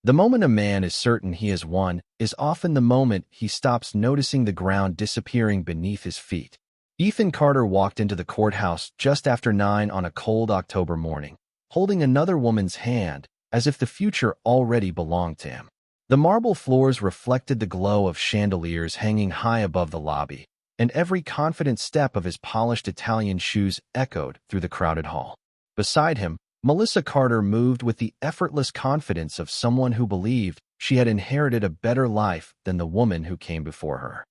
The moment a man is certain he has won is often the moment he stops noticing the ground disappearing beneath his feet. Ethan Carter walked into the courthouse just after 9 on a cold October morning, holding another woman's hand as if the future already belonged to him. The marble floors reflected the glow of chandeliers hanging high above the lobby, and every confident step of his polished Italian shoes echoed through the crowded hall. Beside him, Melissa Carter moved with the effortless confidence of someone who believed she had inherited a better life than the woman who came before her.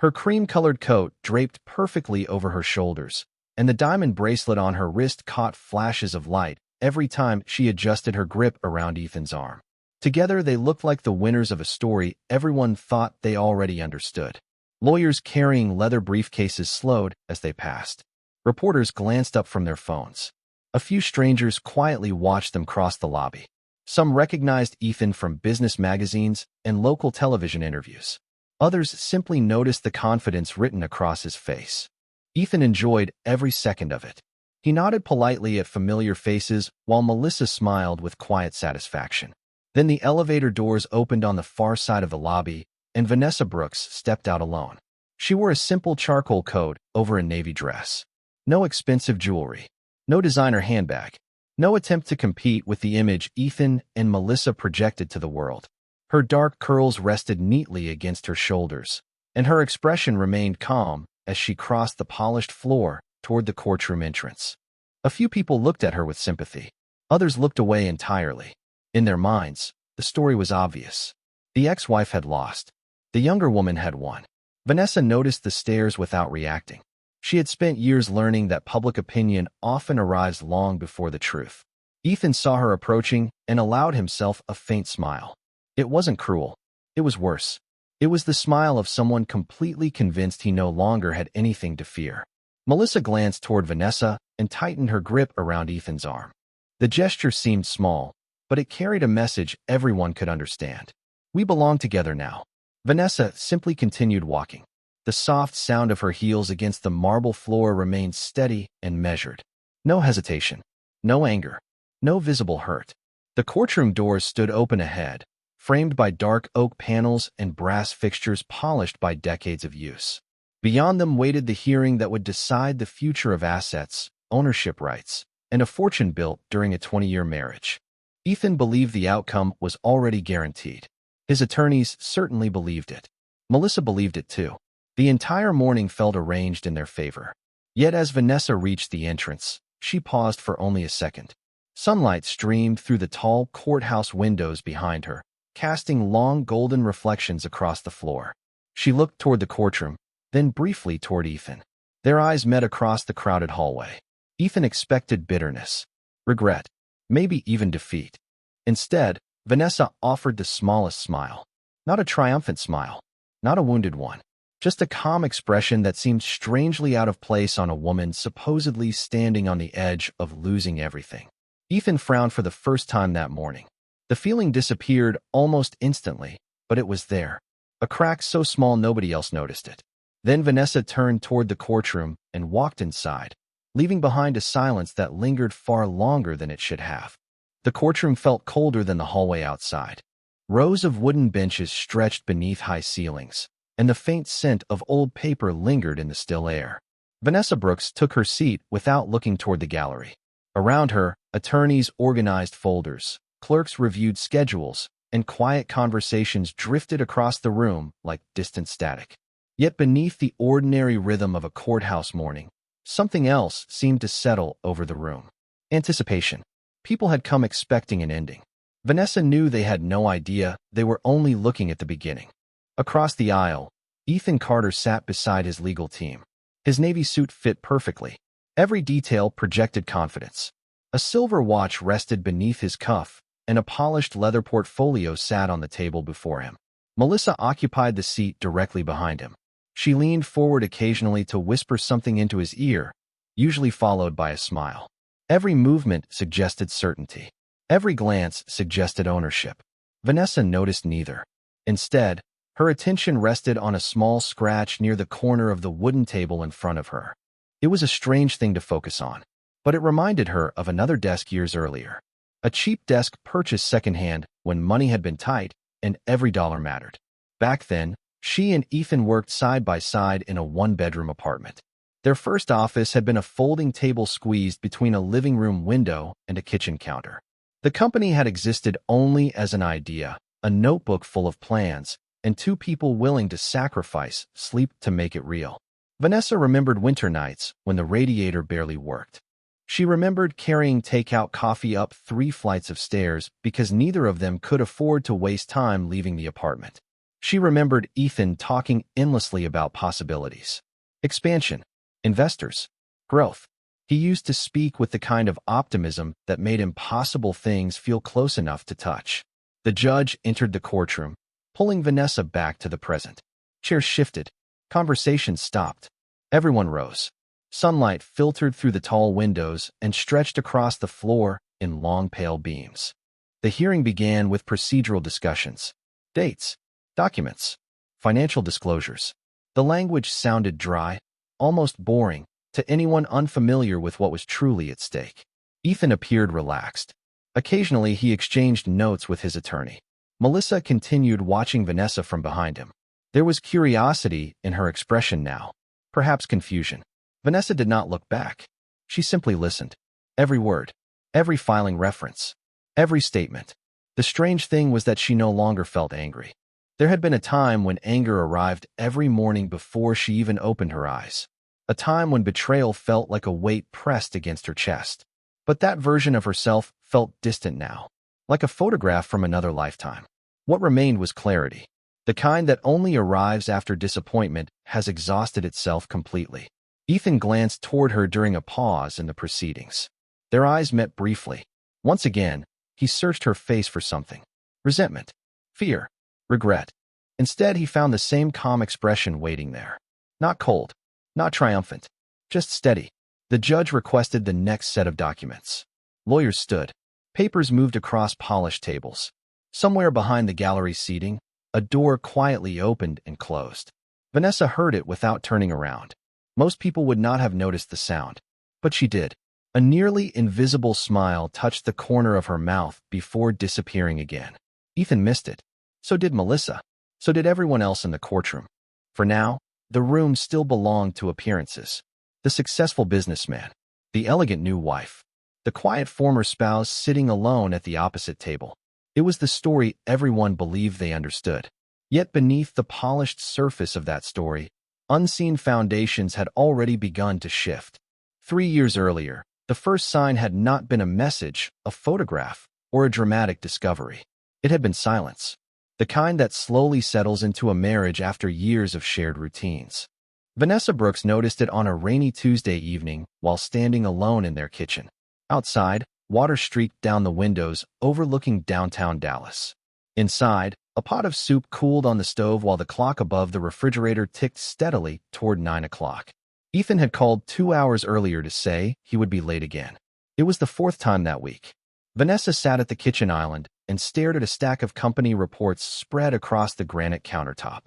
Her cream-colored coat draped perfectly over her shoulders, and the diamond bracelet on her wrist caught flashes of light every time she adjusted her grip around Ethan's arm. Together, they looked like the winners of a story everyone thought they already understood. Lawyers carrying leather briefcases slowed as they passed. Reporters glanced up from their phones. A few strangers quietly watched them cross the lobby. Some recognized Ethan from business magazines and local television interviews. Others simply noticed the confidence written across his face. Ethan enjoyed every second of it. He nodded politely at familiar faces while Melissa smiled with quiet satisfaction. Then the elevator doors opened on the far side of the lobby, and Vanessa Brooks stepped out alone. She wore a simple charcoal coat over a navy dress. No expensive jewelry. No designer handbag. No attempt to compete with the image Ethan and Melissa projected to the world. Her dark curls rested neatly against her shoulders, and her expression remained calm as she crossed the polished floor toward the courtroom entrance. A few people looked at her with sympathy. Others looked away entirely. In their minds, the story was obvious. The ex-wife had lost. The younger woman had won. Vanessa noticed the stares without reacting. She had spent years learning that public opinion often arrives long before the truth. Ethan saw her approaching and allowed himself a faint smile. It wasn't cruel. It was worse. It was the smile of someone completely convinced he no longer had anything to fear. Melissa glanced toward Vanessa and tightened her grip around Ethan's arm. The gesture seemed small, but it carried a message everyone could understand. We belong together now. Vanessa simply continued walking. The soft sound of her heels against the marble floor remained steady and measured. No hesitation. No anger. No visible hurt. The courtroom doors stood open ahead, framed by dark oak panels and brass fixtures polished by decades of use. Beyond them waited the hearing that would decide the future of assets, ownership rights, and a fortune built during a 20-year marriage. Ethan believed the outcome was already guaranteed. His attorneys certainly believed it. Melissa believed it too. The entire morning felt arranged in their favor. Yet as Vanessa reached the entrance, she paused for only a second. Sunlight streamed through the tall courthouse windows behind her, casting long golden reflections across the floor. She looked toward the courtroom, then briefly toward Ethan. Their eyes met across the crowded hallway. Ethan expected bitterness, regret, maybe even defeat. Instead, Vanessa offered the smallest smile. Not a triumphant smile, not a wounded one. Just a calm expression that seemed strangely out of place on a woman supposedly standing on the edge of losing everything. Ethan frowned for the first time that morning. The feeling disappeared almost instantly, but it was there. A crack so small nobody else noticed it. Then Vanessa turned toward the courtroom and walked inside, leaving behind a silence that lingered far longer than it should have. The courtroom felt colder than the hallway outside. Rows of wooden benches stretched beneath high ceilings, and the faint scent of old paper lingered in the still air. Vanessa Brooks took her seat without looking toward the gallery. Around her, attorneys organized folders, clerks reviewed schedules, and quiet conversations drifted across the room like distant static. Yet beneath the ordinary rhythm of a courthouse morning, something else seemed to settle over the room. Anticipation. People had come expecting an ending. Vanessa knew they had no idea they were only looking at the beginning. Across the aisle, Ethan Carter sat beside his legal team. His navy suit fit perfectly. Every detail projected confidence. A silver watch rested beneath his cuff, and a polished leather portfolio sat on the table before him. Melissa occupied the seat directly behind him. She leaned forward occasionally to whisper something into his ear, usually followed by a smile. Every movement suggested certainty. Every glance suggested ownership. Vanessa noticed neither. Instead, her attention rested on a small scratch near the corner of the wooden table in front of her. It was a strange thing to focus on, but it reminded her of another desk years earlier. A cheap desk purchased secondhand when money had been tight and every dollar mattered. Back then, she and Ethan worked side by side in a one-bedroom apartment. Their first office had been a folding table squeezed between a living room window and a kitchen counter. The company had existed only as an idea, a notebook full of plans, and two people willing to sacrifice sleep to make it real. Vanessa remembered winter nights when the radiator barely worked. She remembered carrying takeout coffee up 3 flights of stairs because neither of them could afford to waste time leaving the apartment. She remembered Ethan talking endlessly about possibilities. Expansion, investors, growth. He used to speak with the kind of optimism that made impossible things feel close enough to touch. The judge entered the courtroom, pulling Vanessa back to the present. Chairs shifted. Conversations stopped. Everyone rose. Sunlight filtered through the tall windows and stretched across the floor in long pale beams. The hearing began with procedural discussions. Dates, documents, financial disclosures. The language sounded dry, almost boring, to anyone unfamiliar with what was truly at stake. Ethan appeared relaxed. Occasionally, he exchanged notes with his attorney. Melissa continued watching Vanessa from behind him. There was curiosity in her expression now, perhaps confusion. Vanessa did not look back. She simply listened. Every word, every filing reference, every statement. The strange thing was that she no longer felt angry. There had been a time when anger arrived every morning before she even opened her eyes. A time when betrayal felt like a weight pressed against her chest. But that version of herself felt distant now, like a photograph from another lifetime. What remained was clarity, the kind that only arrives after disappointment has exhausted itself completely. Ethan glanced toward her during a pause in the proceedings. Their eyes met briefly. Once again, he searched her face for something. Resentment, fear, regret. Instead, he found the same calm expression waiting there. Not cold, not triumphant, just steady. The judge requested the next set of documents. Lawyers stood. Papers moved across polished tables. Somewhere behind the gallery seating, a door quietly opened and closed. Vanessa heard it without turning around. Most people would not have noticed the sound, but she did. A nearly invisible smile touched the corner of her mouth before disappearing again. Ethan missed it. So did Melissa. So did everyone else in the courtroom. For now, the room still belonged to appearances. The successful businessman, the elegant new wife, the quiet former spouse sitting alone at the opposite table. It was the story everyone believed they understood. Yet beneath the polished surface of that story, unseen foundations had already begun to shift. 3 years earlier, the first sign had not been a message, a photograph, or a dramatic discovery. It had been silence, the kind that slowly settles into a marriage after years of shared routines. Vanessa Brooks noticed it on a rainy Tuesday evening while standing alone in their kitchen. Outside, water streaked down the windows, overlooking downtown Dallas. Inside, a pot of soup cooled on the stove while the clock above the refrigerator ticked steadily toward 9 o'clock. Ethan had called 2 hours earlier to say he would be late again. It was the 4th time that week. Vanessa sat at the kitchen island and stared at a stack of company reports spread across the granite countertop.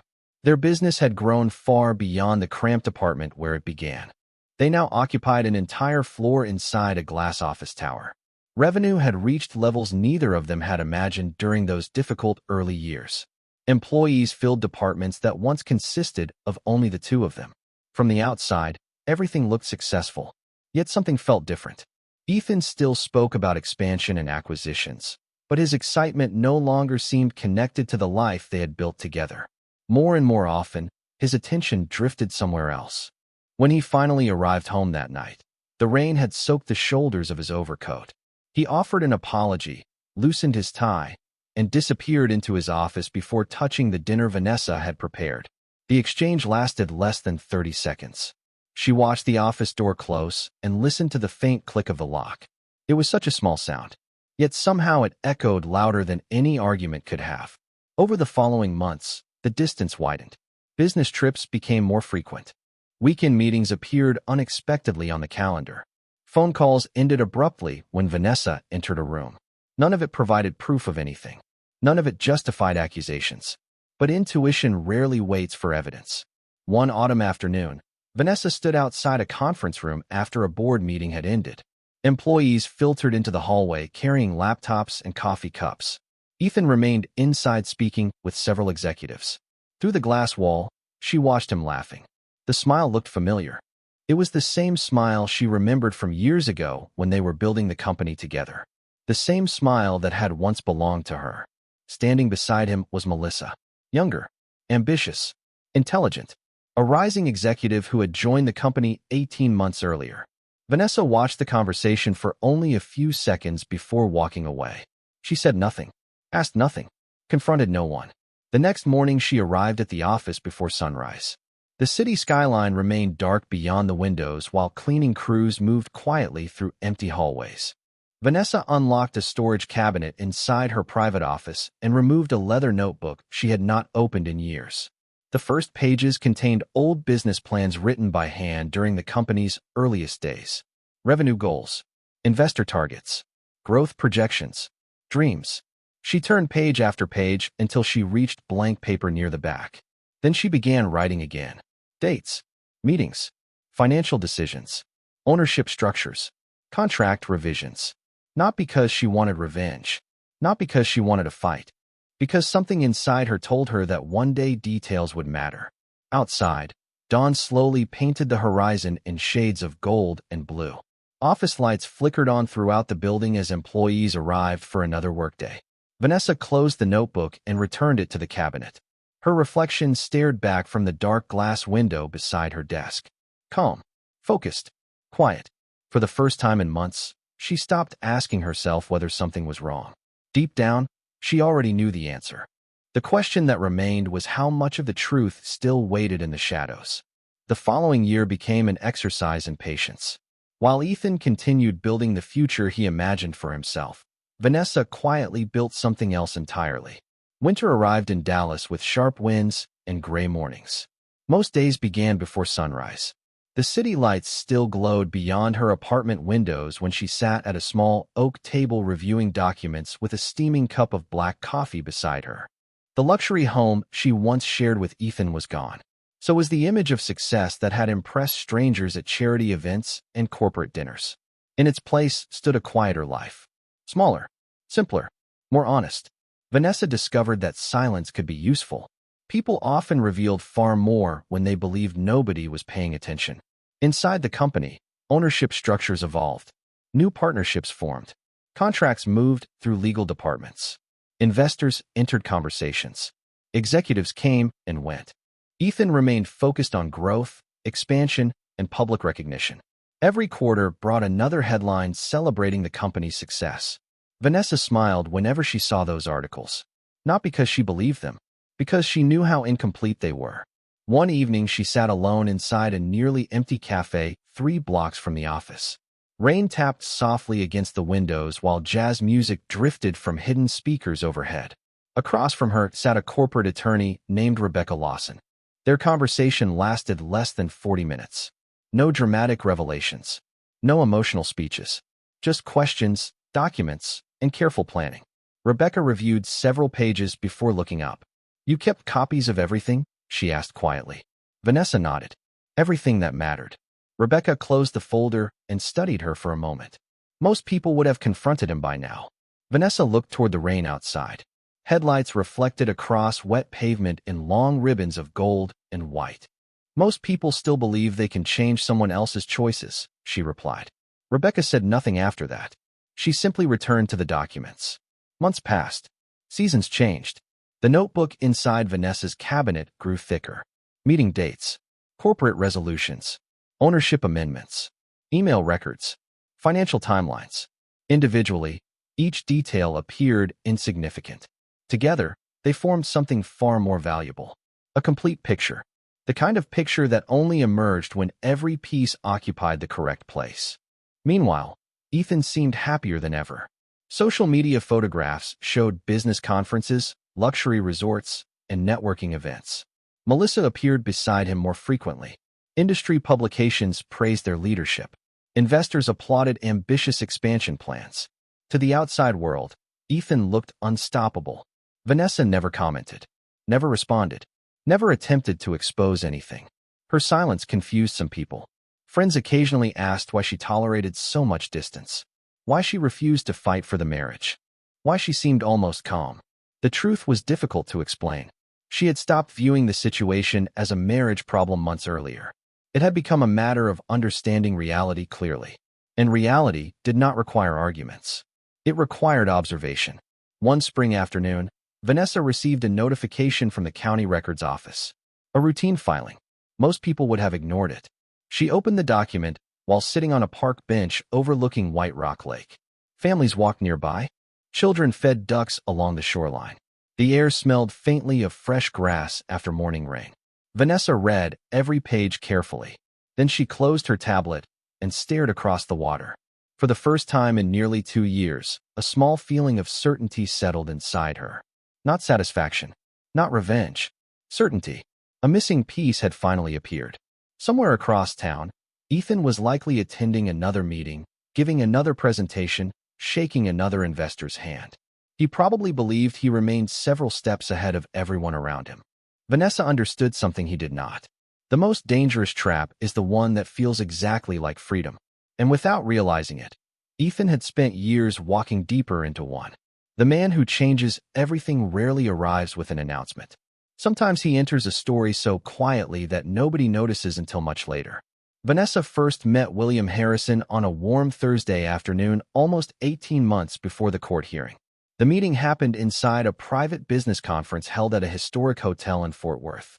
Their business had grown far beyond the cramped apartment where it began. They now occupied an entire floor inside a glass office tower. Revenue had reached levels neither of them had imagined during those difficult early years. Employees filled departments that once consisted of only the two of them. From the outside, everything looked successful, yet something felt different. Ethan still spoke about expansion and acquisitions, but his excitement no longer seemed connected to the life they had built together. More and more often, his attention drifted somewhere else. When he finally arrived home that night, the rain had soaked the shoulders of his overcoat. He offered an apology, loosened his tie, and disappeared into his office before touching the dinner Vanessa had prepared. The exchange lasted less than 30 seconds. She watched the office door close and listened to the faint click of the lock. It was such a small sound, yet somehow it echoed louder than any argument could have. Over the following months, the distance widened. Business trips became more frequent. Weekend meetings appeared unexpectedly on the calendar. Phone calls ended abruptly when Vanessa entered a room. None of it provided proof of anything. None of it justified accusations. But intuition rarely waits for evidence. One autumn afternoon, Vanessa stood outside a conference room after a board meeting had ended. Employees filtered into the hallway carrying laptops and coffee cups. Ethan remained inside speaking with several executives. Through the glass wall, she watched him laughing. The smile looked familiar. It was the same smile she remembered from years ago when they were building the company together. The same smile that had once belonged to her. Standing beside him was Melissa. Younger, ambitious, intelligent. A rising executive who had joined the company 18 months earlier. Vanessa watched the conversation for only a few seconds before walking away. She said nothing, asked nothing, confronted no one. The next morning she arrived at the office before sunrise. The city skyline remained dark beyond the windows while cleaning crews moved quietly through empty hallways. Vanessa unlocked a storage cabinet inside her private office and removed a leather notebook she had not opened in years. The first pages contained old business plans written by hand during the company's earliest days. Revenue goals, investor targets, growth projections, dreams. She turned page after page until she reached blank paper near the back. Then she began writing again. Dates, meetings, financial decisions, ownership structures, contract revisions. Not because she wanted revenge, not because she wanted a fight, because something inside her told her that one day details would matter. Outside, dawn slowly painted the horizon in shades of gold and blue. Office lights flickered on throughout the building as employees arrived for another workday. Vanessa closed the notebook and returned it to the cabinet. Her reflection stared back from the dark glass window beside her desk. Calm, focused, quiet. For the first time in months, she stopped asking herself whether something was wrong. Deep down, she already knew the answer. The question that remained was how much of the truth still waited in the shadows. The following year became an exercise in patience. While Ethan continued building the future he imagined for himself, Vanessa quietly built something else entirely. Winter arrived in Dallas with sharp winds and gray mornings. Most days began before sunrise. The city lights still glowed beyond her apartment windows when she sat at a small oak table reviewing documents with a steaming cup of black coffee beside her. The luxury home she once shared with Ethan was gone. So was the image of success that had impressed strangers at charity events and corporate dinners. In its place stood a quieter life. Smaller, simpler, more honest. Vanessa discovered that silence could be useful. People often revealed far more when they believed nobody was paying attention. Inside the company, ownership structures evolved. New partnerships formed. Contracts moved through legal departments. Investors entered conversations. Executives came and went. Ethan remained focused on growth, expansion, and public recognition. Every quarter brought another headline celebrating the company's success. Vanessa smiled whenever she saw those articles. Not because she believed them, because she knew how incomplete they were. One evening she sat alone inside a nearly empty cafe 3 blocks from the office. Rain tapped softly against the windows while jazz music drifted from hidden speakers overhead. Across from her sat a corporate attorney named Rebecca Lawson. Their conversation lasted less than 40 minutes. No dramatic revelations. No emotional speeches. Just questions, documents, and careful planning. Rebecca reviewed several pages before looking up. "You kept copies of everything?" she asked quietly. Vanessa nodded. Everything that mattered. Rebecca closed the folder and studied her for a moment. Most people would have confronted him by now. Vanessa looked toward the rain outside. Headlights reflected across wet pavement in long ribbons of gold and white. "Most people still believe they can change someone else's choices," she replied. Rebecca said nothing after that. She simply returned to the documents. Months passed. Seasons changed. The notebook inside Vanessa's cabinet grew thicker. Meeting dates, corporate resolutions, ownership amendments, email records, financial timelines. Individually, each detail appeared insignificant. Together, they formed something far more valuable. A complete picture. The kind of picture that only emerged when every piece occupied the correct place. Meanwhile, Ethan seemed happier than ever. Social media photographs showed business conferences, luxury resorts, and networking events. Melissa appeared beside him more frequently. Industry publications praised their leadership. Investors applauded ambitious expansion plans. To the outside world, Ethan looked unstoppable. Vanessa never commented, never responded, never attempted to expose anything. Her silence confused some people. Friends occasionally asked why she tolerated so much distance, why she refused to fight for the marriage, why she seemed almost calm. The truth was difficult to explain. She had stopped viewing the situation as a marriage problem months earlier. It had become a matter of understanding reality clearly. And reality did not require arguments. It required observation. One spring afternoon, Vanessa received a notification from the county records office. A routine filing. Most people would have ignored it. She opened the document while sitting on a park bench overlooking White Rock Lake. Families walked nearby. Children fed ducks along the shoreline. The air smelled faintly of fresh grass after morning rain. Vanessa read every page carefully. Then she closed her tablet and stared across the water. For the first time in nearly 2 years, a small feeling of certainty settled inside her. Not satisfaction, not revenge. Certainty. A missing piece had finally appeared. Somewhere across town, Ethan was likely attending another meeting, giving another presentation, shaking another investor's hand. He probably believed he remained several steps ahead of everyone around him. Vanessa understood something he did not. The most dangerous trap is the one that feels exactly like freedom. And without realizing it, Ethan had spent years walking deeper into one. The man who changes everything rarely arrives with an announcement. Sometimes he enters a story so quietly that nobody notices until much later. Vanessa first met William Harrison on a warm Thursday afternoon almost 18 months before the court hearing. The meeting happened inside a private business conference held at a historic hotel in Fort Worth.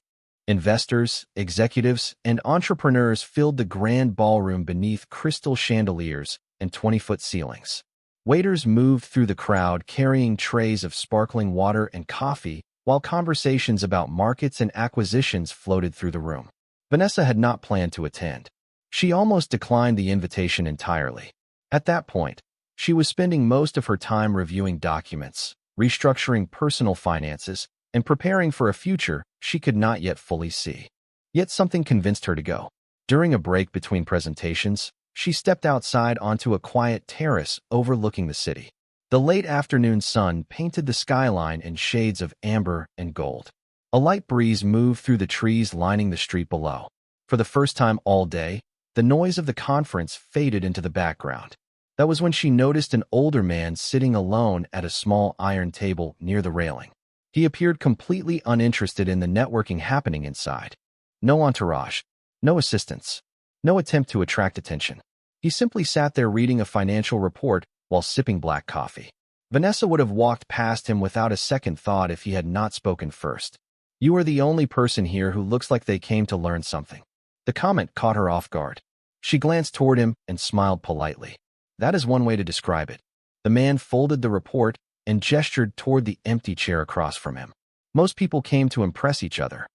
Investors, executives, and entrepreneurs filled the grand ballroom beneath crystal chandeliers and 20-foot ceilings. Waiters moved through the crowd carrying trays of sparkling water and coffee, while conversations about markets and acquisitions floated through the room. Vanessa had not planned to attend. She almost declined the invitation entirely. At that point, she was spending most of her time reviewing documents, restructuring personal finances, and preparing for a future she could not yet fully see. Yet something convinced her to go. During a break between presentations, she stepped outside onto a quiet terrace overlooking the city. The late afternoon sun painted the skyline in shades of amber and gold. A light breeze moved through the trees lining the street below. For the first time all day, the noise of the conference faded into the background. That was when she noticed an older man sitting alone at a small iron table near the railing. He appeared completely uninterested in the networking happening inside. No entourage, no assistants, no attempt to attract attention. He simply sat there reading a financial report while sipping black coffee. Vanessa would have walked past him without a second thought if he had not spoken first. "You are the only person here who looks like they came to learn something." The comment caught her off guard. She glanced toward him and smiled politely. That is one way to describe it. The man folded the report and gestured toward the empty chair across from him. Most people came to impress each other.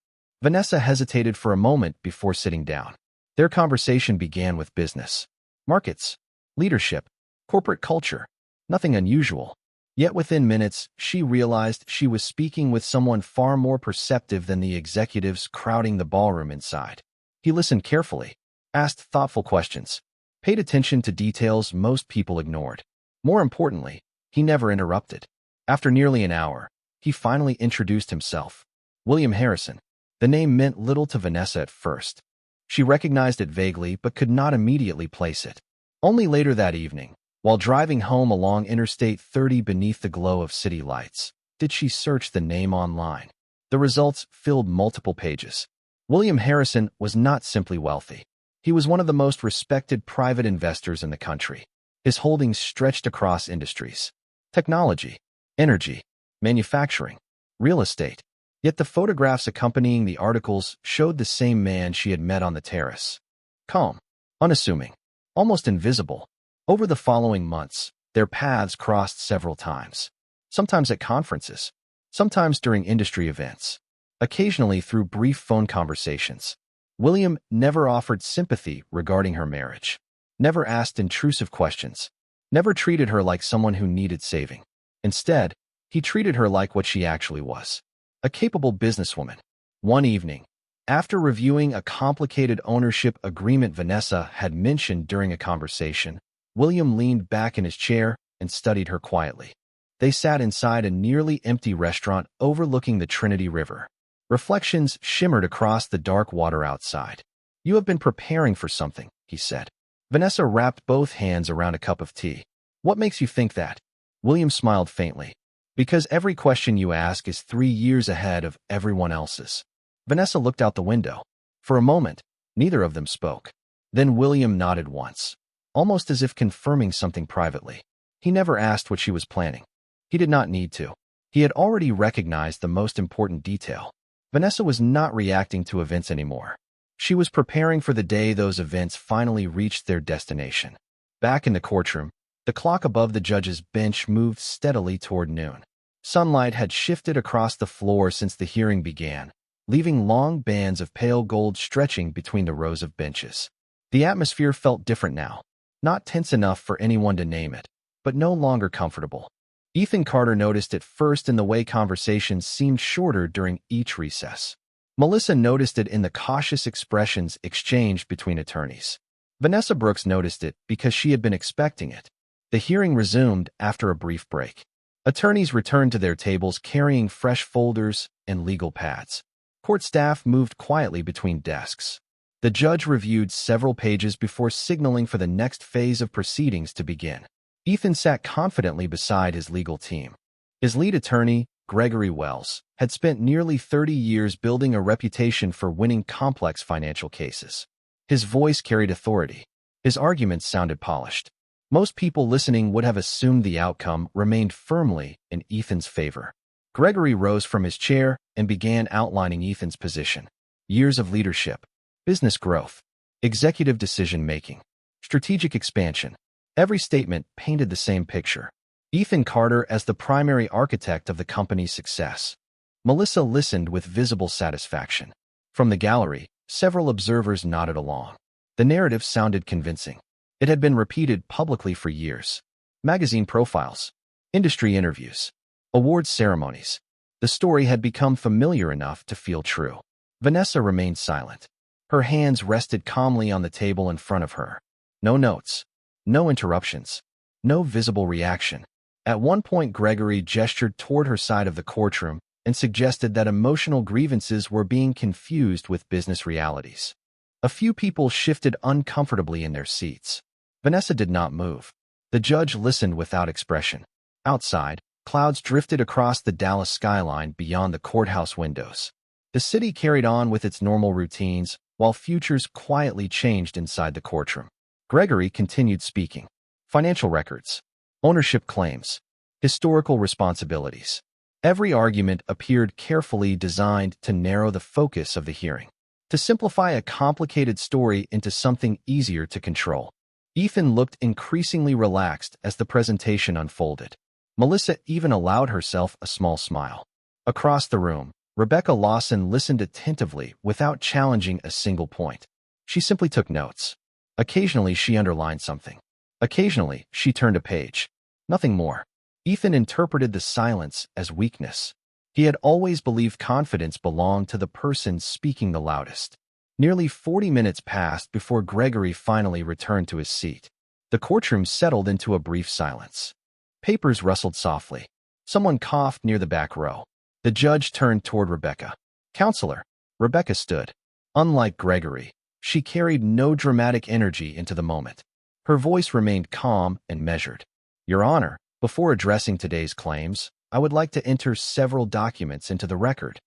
Vanessa hesitated for a moment before sitting down. Their conversation began with business, markets, leadership, corporate culture. Nothing unusual. Yet within minutes, she realized she was speaking with someone far more perceptive than the executives crowding the ballroom inside. He listened carefully, asked thoughtful questions, paid attention to details most people ignored. More importantly, he never interrupted. After nearly an hour, he finally introduced himself. William Harrison. The name meant little to Vanessa at first. She recognized it vaguely but could not immediately place it. Only later that evening, while driving home along Interstate 30 beneath the glow of city lights, did she search the name online. The results filled multiple pages. William Harrison was not simply wealthy. He was one of the most respected private investors in the country. His holdings stretched across industries: technology, energy, manufacturing, real estate. Yet the photographs accompanying the articles showed the same man she had met on the terrace. Calm, unassuming, almost invisible. Over the following months, their paths crossed several times. Sometimes at conferences, sometimes during industry events, occasionally through brief phone conversations. William never offered sympathy regarding her marriage, never asked intrusive questions, never treated her like someone who needed saving. Instead, he treated her like what she actually was: a capable businesswoman. One evening, after reviewing a complicated ownership agreement Vanessa had mentioned during a conversation, William leaned back in his chair and studied her quietly. They sat inside a nearly empty restaurant overlooking the Trinity River. Reflections shimmered across the dark water outside. "You have been preparing for something," he said. Vanessa wrapped both hands around a cup of tea. What makes you think that? William smiled faintly. Because every question you ask is 3 years ahead of everyone else's. Vanessa looked out the window. For a moment, neither of them spoke. Then William nodded once, almost as if confirming something privately. He never asked what she was planning. He did not need to. He had already recognized the most important detail. Vanessa was not reacting to events anymore. She was preparing for the day those events finally reached their destination. Back in the courtroom, the clock above the judge's bench moved steadily toward noon. Sunlight had shifted across the floor since the hearing began, leaving long bands of pale gold stretching between the rows of benches. The atmosphere felt different now, not tense enough for anyone to name it, but no longer comfortable. Ethan Carter noticed it first in the way conversations seemed shorter during each recess. Melissa noticed it in the cautious expressions exchanged between attorneys. Vanessa Brooks noticed it because she had been expecting it. The hearing resumed after a brief break. Attorneys returned to their tables carrying fresh folders and legal pads. Court staff moved quietly between desks. The judge reviewed several pages before signaling for the next phase of proceedings to begin. Ethan sat confidently beside his legal team. His lead attorney, Gregory Wells, had spent nearly 30 years building a reputation for winning complex financial cases. His voice carried authority. His arguments sounded polished. Most people listening would have assumed the outcome remained firmly in Ethan's favor. Gregory rose from his chair and began outlining Ethan's position. Years of leadership, business growth, executive decision-making, strategic expansion. Every statement painted the same picture. Ethan Carter as the primary architect of the company's success. Melissa listened with visible satisfaction. From the gallery, several observers nodded along. The narrative sounded convincing. It had been repeated publicly for years. Magazine profiles, industry interviews, awards ceremonies. The story had become familiar enough to feel true. Vanessa remained silent. Her hands rested calmly on the table in front of her. No notes. No interruptions. No visible reaction. At one point, Gregory gestured toward her side of the courtroom and suggested that emotional grievances were being confused with business realities. A few people shifted uncomfortably in their seats. Vanessa did not move. The judge listened without expression. Outside, clouds drifted across the Dallas skyline beyond the courthouse windows. The city carried on with its normal routines, while futures quietly changed inside the courtroom. Gregory continued speaking. Financial records, ownership claims, historical responsibilities. Every argument appeared carefully designed to narrow the focus of the hearing, to simplify a complicated story into something easier to control. Ethan looked increasingly relaxed as the presentation unfolded. Melissa even allowed herself a small smile. Across the room, Rebecca Lawson listened attentively without challenging a single point. She simply took notes. Occasionally, she underlined something. Occasionally, she turned a page. Nothing more. Ethan interpreted the silence as weakness. He had always believed confidence belonged to the person speaking the loudest. Nearly 40 minutes passed before Gregory finally returned to his seat. The courtroom settled into a brief silence. Papers rustled softly. Someone coughed near the back row. The judge turned toward Rebecca. "Counselor." Rebecca stood. Unlike Gregory, she carried no dramatic energy into the moment. Her voice remained calm and measured. "Your Honor, before addressing today's claims, I would like to enter several documents into the record."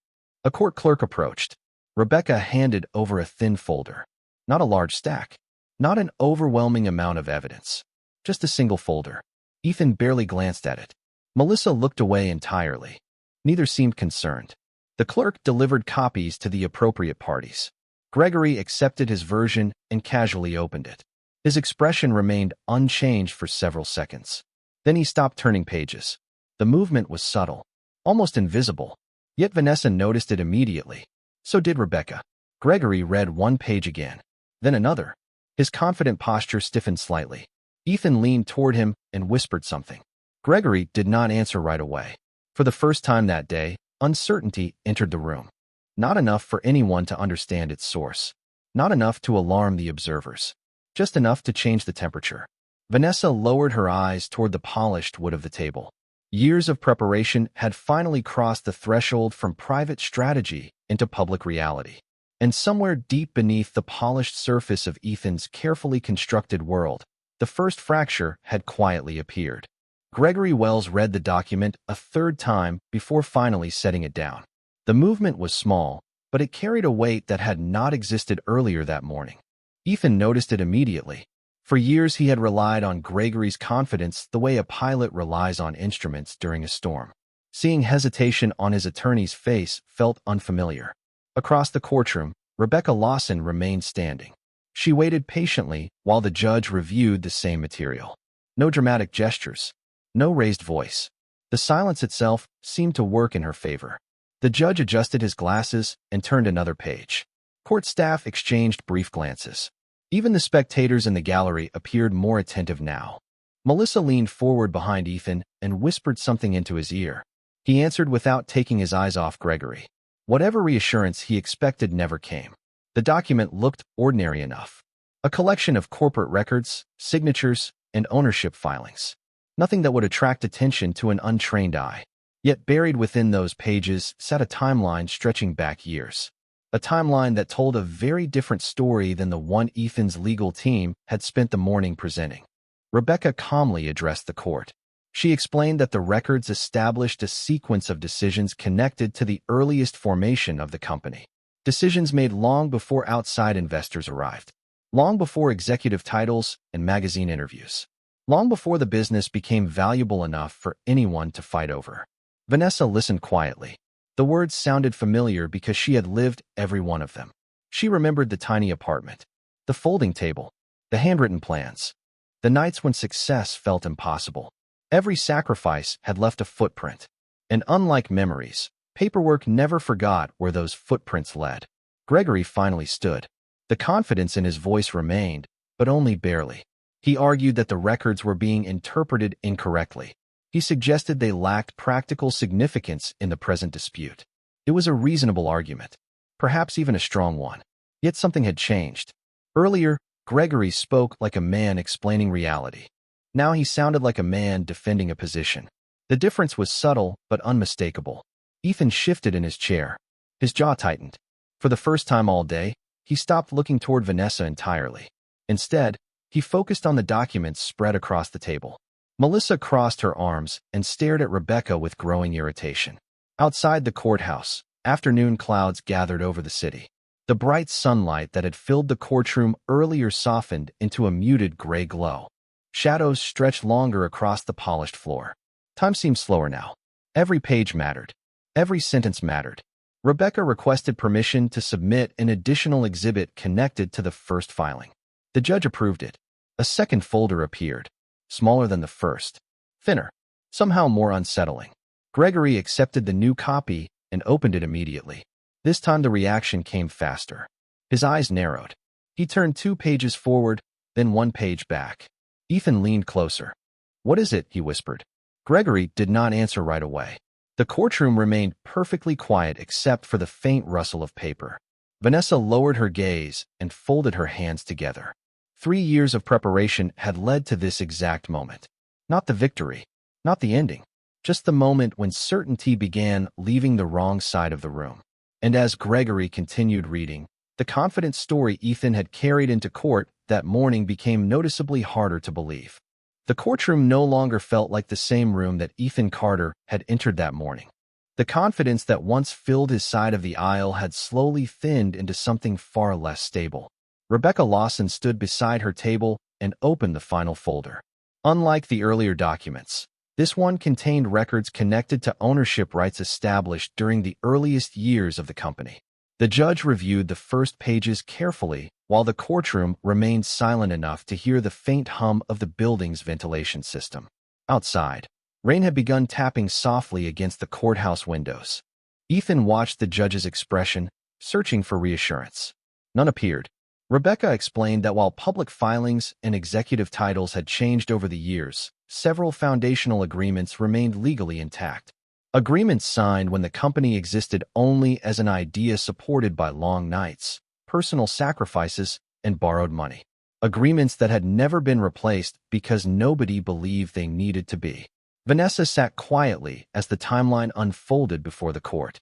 A court clerk approached. Rebecca handed over a thin folder. Not a large stack. Not an overwhelming amount of evidence. Just a single folder. Ethan barely glanced at it. Melissa looked away entirely. Neither seemed concerned. The clerk delivered copies to the appropriate parties. Gregory accepted his version and casually opened it. His expression remained unchanged for several seconds. Then he stopped turning pages. The movement was subtle, almost invisible, yet Vanessa noticed it immediately. So did Rebecca. Gregory read one page again, then another. His confident posture stiffened slightly. Ethan leaned toward him and whispered something. Gregory did not answer right away. For the first time that day, uncertainty entered the room. Not enough for anyone to understand its source. Not enough to alarm the observers. Just enough to change the temperature. Vanessa lowered her eyes toward the polished wood of the table. Years of preparation had finally crossed the threshold from private strategy into public reality. And somewhere deep beneath the polished surface of Ethan's carefully constructed world, the first fracture had quietly appeared. Gregory Wells read the document a third time before finally setting it down. The movement was small, but it carried a weight that had not existed earlier that morning. Ethan noticed it immediately. For years he had relied on Gregory's confidence the way a pilot relies on instruments during a storm. Seeing hesitation on his attorney's face felt unfamiliar. Across the courtroom, Rebecca Lawson remained standing. She waited patiently while the judge reviewed the same material. No dramatic gestures. No raised voice. The silence itself seemed to work in her favor. The judge adjusted his glasses and turned another page. Court staff exchanged brief glances. Even the spectators in the gallery appeared more attentive now. Melissa leaned forward behind Ethan and whispered something into his ear. He answered without taking his eyes off Gregory. Whatever reassurance he expected never came. The document looked ordinary enough. A collection of corporate records, signatures, and ownership filings. Nothing that would attract attention to an untrained eye. Yet buried within those pages sat a timeline stretching back years. A timeline that told a very different story than the one Ethan's legal team had spent the morning presenting. Rebecca calmly addressed the court. She explained that the records established a sequence of decisions connected to the earliest formation of the company. Decisions made long before outside investors arrived. Long before executive titles and magazine interviews. Long before the business became valuable enough for anyone to fight over. Vanessa listened quietly. The words sounded familiar because she had lived every one of them. She remembered the tiny apartment, the folding table, the handwritten plans, the nights when success felt impossible. Every sacrifice had left a footprint. And unlike memories, paperwork never forgot where those footprints led. Gregory finally stood. The confidence in his voice remained, but only barely. He argued that the records were being interpreted incorrectly. He suggested they lacked practical significance in the present dispute. It was a reasonable argument, perhaps even a strong one. Yet something had changed. Earlier, Gregory spoke like a man explaining reality. Now he sounded like a man defending a position. The difference was subtle but unmistakable. Ethan shifted in his chair. His jaw tightened. For the first time all day, he stopped looking toward Vanessa entirely. Instead, he focused on the documents spread across the table. Melissa crossed her arms and stared at Rebecca with growing irritation. Outside the courthouse, afternoon clouds gathered over the city. The bright sunlight that had filled the courtroom earlier softened into a muted gray glow. Shadows stretched longer across the polished floor. Time seemed slower now. Every page mattered. Every sentence mattered. Rebecca requested permission to submit an additional exhibit connected to the first filing. The judge approved it. A second folder appeared. Smaller than the first. Thinner. Somehow more unsettling. Gregory accepted the new copy and opened it immediately. This time the reaction came faster. His eyes narrowed. He turned 2 pages forward, then 1 page back. Ethan leaned closer. "What is it?" he whispered. Gregory did not answer right away. The courtroom remained perfectly quiet except for the faint rustle of paper. Vanessa lowered her gaze and folded her hands together. 3 years of preparation had led to this exact moment. Not the victory, not the ending, just the moment when certainty began leaving the wrong side of the room. And as Gregory continued reading, the confident story Ethan had carried into court that morning became noticeably harder to believe. The courtroom no longer felt like the same room that Ethan Carter had entered that morning. The confidence that once filled his side of the aisle had slowly thinned into something far less stable. Rebecca Lawson stood beside her table and opened the final folder. Unlike the earlier documents, this one contained records connected to ownership rights established during the earliest years of the company. The judge reviewed the first pages carefully while the courtroom remained silent enough to hear the faint hum of the building's ventilation system. Outside, rain had begun tapping softly against the courthouse windows. Ethan watched the judge's expression, searching for reassurance. None appeared. Rebecca explained that while public filings and executive titles had changed over the years, several foundational agreements remained legally intact. Agreements signed when the company existed only as an idea supported by long nights, personal sacrifices, and borrowed money. Agreements that had never been replaced because nobody believed they needed to be. Vanessa sat quietly as the timeline unfolded before the court.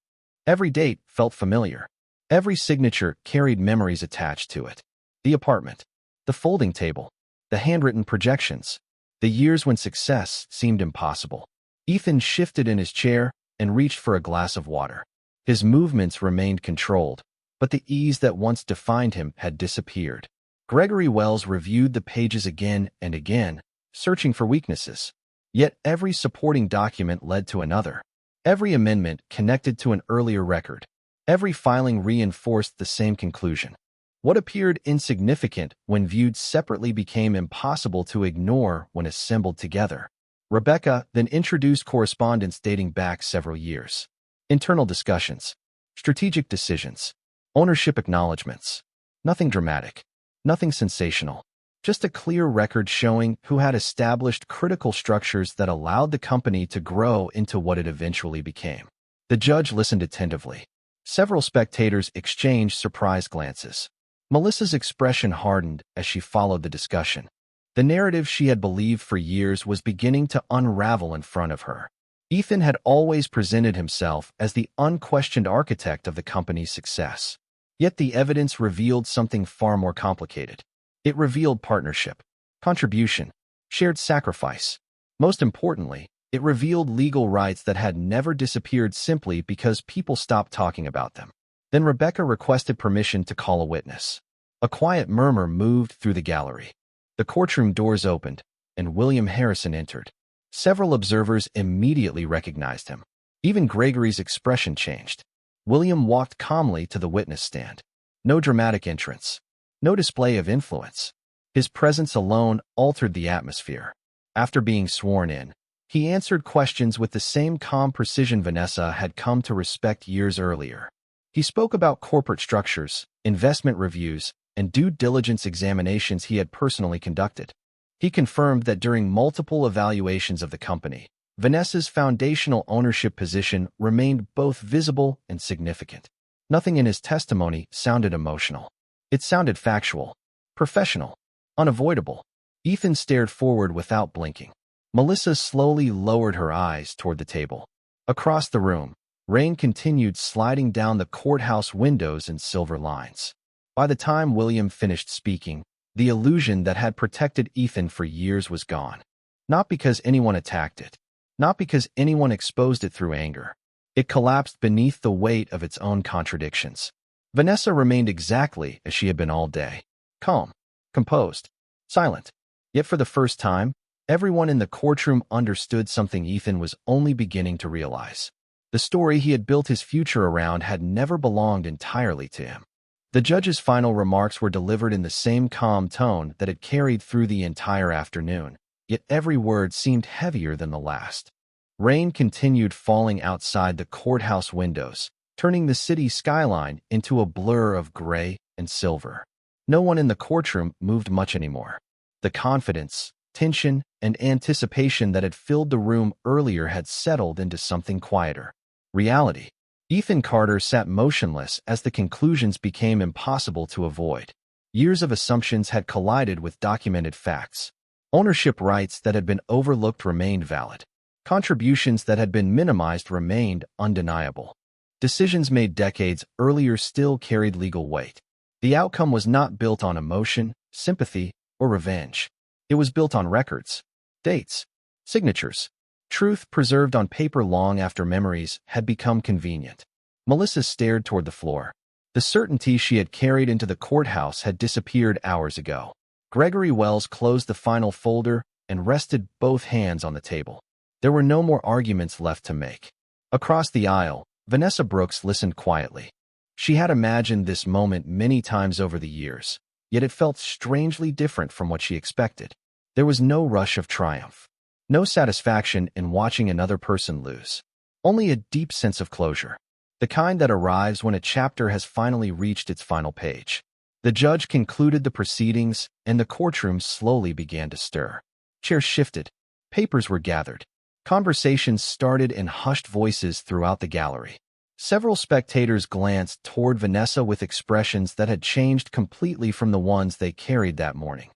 Every date felt familiar. Every signature carried memories attached to it. The apartment, the folding table, the handwritten projections, the years when success seemed impossible. Ethan shifted in his chair and reached for a glass of water. His movements remained controlled, but the ease that once defined him had disappeared. Gregory Wells reviewed the pages again and again, searching for weaknesses. Yet every supporting document led to another. Every amendment connected to an earlier record. Every filing reinforced the same conclusion. What appeared insignificant when viewed separately became impossible to ignore when assembled together. Rebecca then introduced correspondence dating back several years. Internal discussions, strategic decisions, ownership acknowledgments. Nothing dramatic, nothing sensational. Just a clear record showing who had established critical structures that allowed the company to grow into what it eventually became. The judge listened attentively. Several spectators exchanged surprised glances. Melissa's expression hardened as she followed the discussion. The narrative she had believed for years was beginning to unravel in front of her. Ethan had always presented himself as the unquestioned architect of the company's success. Yet the evidence revealed something far more complicated. It revealed partnership, contribution, shared sacrifice. Most importantly, it revealed legal rights that had never disappeared simply because people stopped talking about them. Then Rebecca requested permission to call a witness. A quiet murmur moved through the gallery. The courtroom doors opened, and William Harrison entered. Several observers immediately recognized him. Even Gregory's expression changed. William walked calmly to the witness stand. No dramatic entrance. No display of influence. His presence alone altered the atmosphere. After being sworn in, he answered questions with the same calm precision Vanessa had come to respect years earlier. He spoke about corporate structures, investment reviews, and due diligence examinations he had personally conducted. He confirmed that during multiple evaluations of the company, Vanessa's foundational ownership position remained both visible and significant. Nothing in his testimony sounded emotional. It sounded factual, professional, unavoidable. Ethan stared forward without blinking. Melissa slowly lowered her eyes toward the table. Across the room, rain continued sliding down the courthouse windows in silver lines. By the time William finished speaking, the illusion that had protected Ethan for years was gone. Not because anyone attacked it. Not because anyone exposed it through anger. It collapsed beneath the weight of its own contradictions. Vanessa remained exactly as she had been all day. Calm, composed, silent. Yet for the first time, everyone in the courtroom understood something Ethan was only beginning to realize. The story he had built his future around had never belonged entirely to him. The judge's final remarks were delivered in the same calm tone that had carried through the entire afternoon, yet every word seemed heavier than the last. Rain continued falling outside the courthouse windows, turning the city skyline into a blur of gray and silver. No one in the courtroom moved much anymore. The confidence, tension, and anticipation that had filled the room earlier had settled into something quieter. Reality. Ethan Carter sat motionless as the conclusions became impossible to avoid. Years of assumptions had collided with documented facts. Ownership rights that had been overlooked remained valid. Contributions that had been minimized remained undeniable. Decisions made decades earlier still carried legal weight. The outcome was not built on emotion, sympathy, or revenge. It was built on records, dates, signatures, truth preserved on paper long after memories had become convenient. Melissa stared toward the floor. The certainty she had carried into the courthouse had disappeared hours ago. Gregory Wells closed the final folder and rested both hands on the table. There were no more arguments left to make. Across the aisle, Vanessa Brooks listened quietly. She had imagined this moment many times over the years, yet it felt strangely different from what she expected. There was no rush of triumph, no satisfaction in watching another person lose, only a deep sense of closure, the kind that arrives when a chapter has finally reached its final page. The judge concluded the proceedings, and the courtroom slowly began to stir. Chairs shifted, papers were gathered. Conversations started in hushed voices throughout the gallery. Several spectators glanced toward Vanessa with expressions that had changed completely from the ones they carried that morning.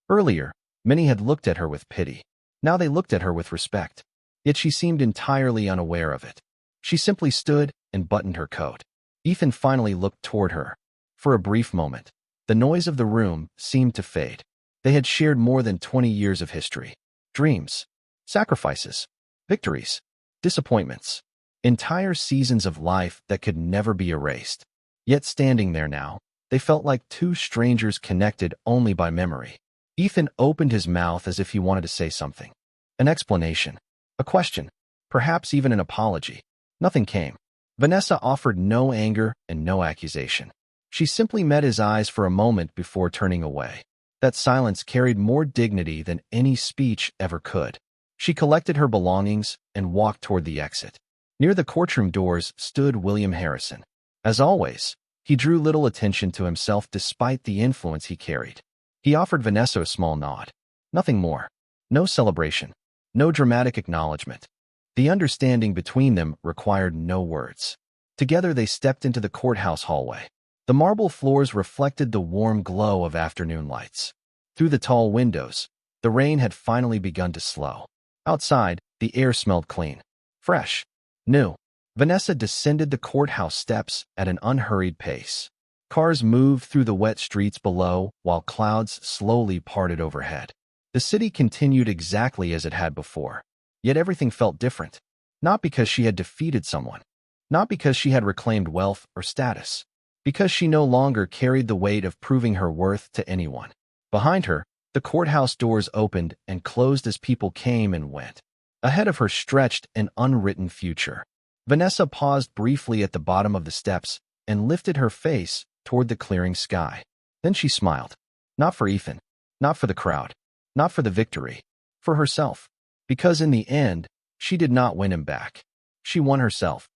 Earlier, many had looked at her with pity. Now they looked at her with respect. Yet she seemed entirely unaware of it. She simply stood and buttoned her coat. Ethan finally looked toward her. For a brief moment, the noise of the room seemed to fade. They had shared more than 20 years of history. Dreams, sacrifices, victories, disappointments. Entire seasons of life that could never be erased. Yet standing there now, they felt like two strangers connected only by memory. Ethan opened his mouth as if he wanted to say something. An explanation. A question. Perhaps even an apology. Nothing came. Vanessa offered no anger and no accusation. She simply met his eyes for a moment before turning away. That silence carried more dignity than any speech ever could. She collected her belongings and walked toward the exit. Near the courtroom doors stood William Harrison. As always, he drew little attention to himself despite the influence he carried. He offered Vanessa a small nod. Nothing more. No celebration. No dramatic acknowledgement. The understanding between them required no words. Together they stepped into the courthouse hallway. The marble floors reflected the warm glow of afternoon lights. Through the tall windows, the rain had finally begun to slow. Outside, the air smelled clean, fresh, new. Vanessa descended the courthouse steps at an unhurried pace. Cars moved through the wet streets below while clouds slowly parted overhead. The city continued exactly as it had before. Yet everything felt different. Not because she had defeated someone. Not because she had reclaimed wealth or status. Because she no longer carried the weight of proving her worth to anyone. Behind her, the courthouse doors opened and closed as people came and went. Ahead of her stretched an unwritten future. Vanessa paused briefly at the bottom of the steps and lifted her face toward the clearing sky. Then she smiled. Not for Ethan. Not for the crowd. Not for the victory. For herself. Because in the end, she did not win him back. She won herself.